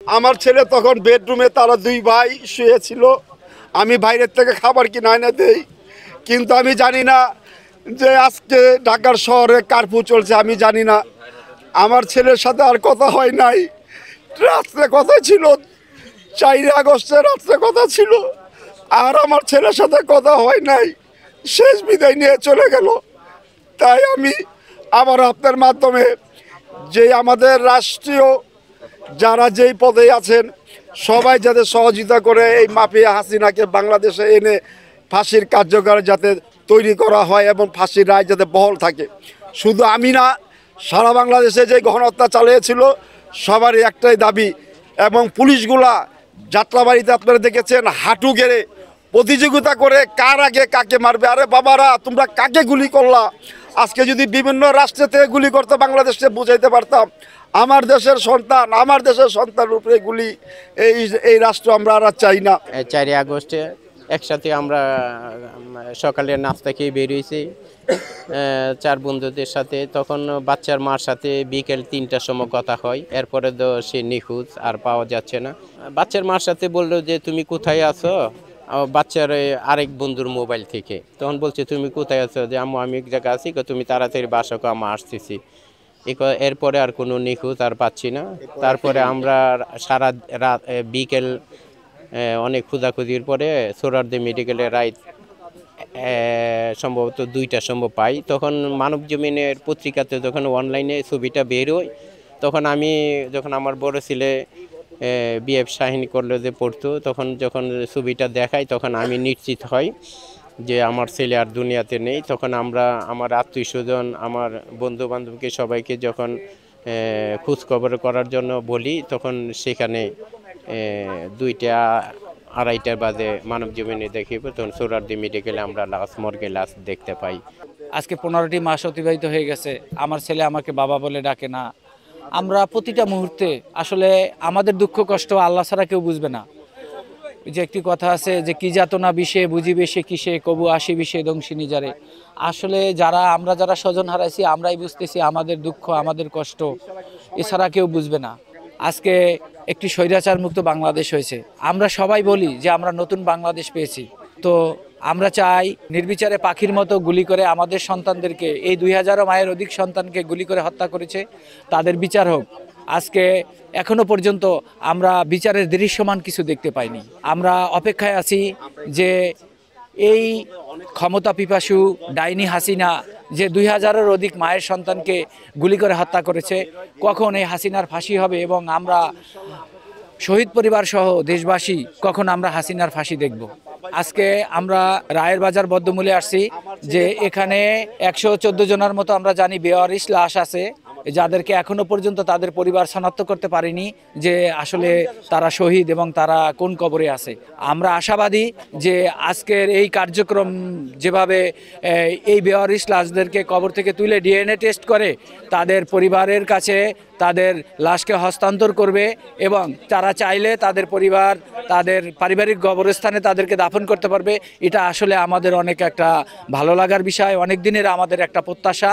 আমার ছেলে তখন বেডরুমে, তারা দুই ভাই শুয়েছিল। আমি বাইরের থেকে খাবার কিনে এনে দেই, কিন্তু আমি জানি না যে আজকে ঢাকার শহরে কারফিউ চলছে। আমি জানি না। আমার ছেলের সাথে আর কথা হয় নাই। রাত্রে কথা ছিল, 4 আগস্টে রাত্রে কথা ছিল, আর আমার ছেলের সাথে কথা হয় নাই। শেষ বিদায় নিয়ে চলে গেল। তাই আমি আবার আপনার মাধ্যমে, যে আমাদের রাষ্ট্রীয় যারা যেই পদে আছেন, সবাই যাতে সহযোগিতা করে এই মাফিয়া হাসিনাকে বাংলাদেশে এনে ফাঁসির কার্যকর যাতে তৈরি করা হয় এবং ফাঁসির রায় যাতে বহাল থাকে। শুধু আমি না, সারা বাংলাদেশে যে গণহত্যা চালিয়েছিল সবারই একটাই দাবি। এবং পুলিশগুলা যাত্রাবাড়িতে আপনারা দেখেছেন হাঁটু গেড়ে প্রতিযোগিতা করে কার আগে কাকে মারবে। আরে বাবারা, তোমরা কাকে গুলি করলা? আজকে যদি বিভিন্ন রাষ্ট্রে থেকে গুলি করতে বাংলাদেশে বুঝাইতে পারতাম, আমার দেশের সন্তান, আমার দেশের সন্তানের উপরে গুলি, এই রাষ্ট্র আমরা আর চাই না। 4 আগস্টে একসাথে আমরা সকালে নাস্তা খেয়ে বেরিয়েছি 4 বন্ধুদের সাথে। তখন বাচ্চার মার সাথে বিকেল 3টার সময় কথা হয়। এরপরে তো সে নিখোঁজ, আর পাওয়া যাচ্ছে না। বাচ্চার মার সাথে বললো যে তুমি কোথায় আছো, বাচ্চার আরেক বন্ধুর মোবাইল থেকে। তখন বলছে তুমি কোথায় আছো, যে আম্মু আমি এক জায়গায় আছি, তুমি তাড়াতাড়ি বাসাকে আমি আসতেছি। এরপরে আর কোনো নিখোঁজ আর পাচ্ছি না। তারপরে আমরা সারা রাত বিকেল অনেক খোঁজাখুঁজির পরে সোহরাওয়ার্দী মেডিকেলের রাইত সম্ভবত 2টার সময় পাই। তখন মানব জমিনের পত্রিকাতে যখন অনলাইনে ছবিটা বের হয়, তখন যখন আমার বড় ছেলে বিএফ শাহিন কলেজে পড়তো, তখন যখন ছবিটা দেখাই তখন আমি নিশ্চিত হই যে আমার ছেলে আর দুনিয়াতে নেই। তখন আমার আত্মীয় স্বজন, আমার বন্ধু বান্ধবকে সবাইকে যখন খোঁজখবর করার জন্য বলি, তখন সেখানে 2টা 2:30 বাজে মানব জীবনে দেখি, তখন সোহরাওয়ার্দী মেডিকেলে আমরা মর্গে লাশ দেখতে পাই। আজকে 15টি মাস অতিবাহিত হয়ে গেছে, আমার ছেলে আমাকে বাবা বলে ডাকে না। আমরা প্রতিটা মুহূর্তে আসলে আমাদের দুঃখ কষ্ট আল্লাহ ছাড়া কেউ বুঝবে না। যে একটি কথা আছে যে কি যাতনা বিষে বুঝিবে সে কিসে, কবু আসি বিষে দংশিনী যারে। আসলে আমরা যারা স্বজন হারাইছি আমরাই বুঝতেছি আমাদের দুঃখ, আমাদের কষ্ট, এছাড়া কেউ বুঝবে না। আজকে একটি স্বৈরাচার মুক্ত বাংলাদেশ হয়েছে। আমরা সবাই বলি যে আমরা নতুন বাংলাদেশ পেয়েছি। তো আমরা চাই নির্বিচারে পাখির মতো গুলি করে আমাদের সন্তানদেরকে, এই 2000 মায়ের অধিক সন্তানকে গুলি করে হত্যা করেছে, তাদের বিচার হোক। আজকে এখনো পর্যন্ত আমরা বিচারের দৃশ্যমান কিছু দেখতে পাইনি। আমরা অপেক্ষায় আছি যে এই ক্ষমতা পিপাসু ডাইনি হাসিনা যে 2000-এর অধিক মায়ের সন্তানকে গুলি করে হত্যা করেছে, কখন এই হাসিনার ফাঁসি হবে এবং আমরা শহীদ পরিবার সহ দেশবাসী কখন আমরা হাসিনার ফাঁসি দেখব। আজকে আমরা রায়ের বাজার বদ্ধমূলে আসছি, যে এখানে 114 জনের মতো আমরা জানি বেওয়ারিশ লাশ আছে, যাদেরকে এখনো পর্যন্ত তাদের পরিবার শনাক্ত করতে পারেনি যে আসলে তারা শহীদ এবং তারা কোন কবরে আছে। আমরা আশাবাদী যে আজকের এই কার্যক্রম যেভাবে এই বেওয়ারিশ লাশদেরকে কবর থেকে তুলে ডিএনএ টেস্ট করে তাদের পরিবারের কাছে তাদের লাশকে হস্তান্তর করবে, এবং তারা চাইলে তাদের পরিবার তাদের পারিবারিক কবরস্থানে তাদেরকে দাফন করতে পারবে। এটা আসলে আমাদের অনেক একটা ভালো লাগার বিষয়, অনেক দিনের আমাদের একটা প্রত্যাশা।